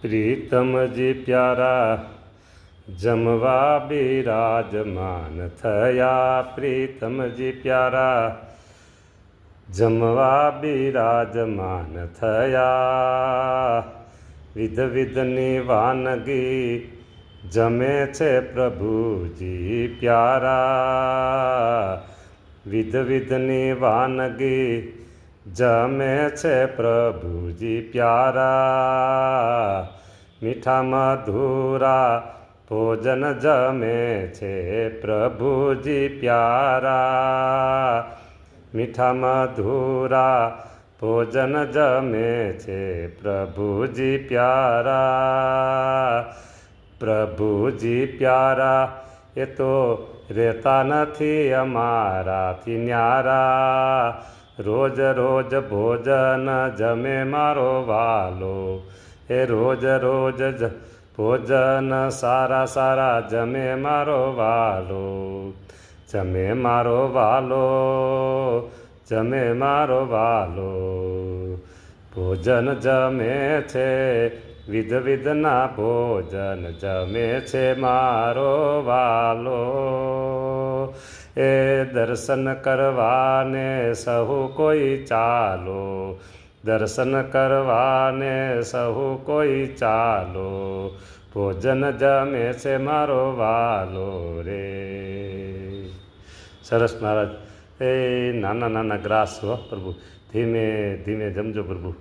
પ્રીતમજી પ્યારા જમવા બિરાજમાન થયા. પ્રીતમજી પ્યારા જમવા બિરાજમાન થયા. વિધ વિધની વાનગી જમે છે પ્રભુજી પ્યારા. વિધ વિધની વાનગી જમે છે પ્રભુજી પ્યારા. મીઠા મધુરા ભોજન જમે છે પ્રભુજી પ્યારા. મીઠા મધુરા ભોજન જમે છે પ્રભુજી પ્યારા. પ્રભુજી પ્યારા એ તો રહેતા નથી અમારાથી ન્યારા. રોજ રોજ ભોજન જમે મારો વાલો, એ રોજ રોજ ભોજન સારા સારા જમે મારો વાલો. જમે મારો વાલો, જમે મારો વાલો. ભોજન જમે છે વિધ વિધના ભોજન જમે છે મારો વાલો. એ દર્શન કરવાને સહુ કોઈ ચાલો, દર્શન કરવાને સહુ કોઈ ચાલો. ભોજન જમે છે મારો વાલો રે. સરસ મહારાજ. એ નાના નાના ગ્રાસ હો પ્રભુ, ધીમે ધીમે જમજો પ્રભુ.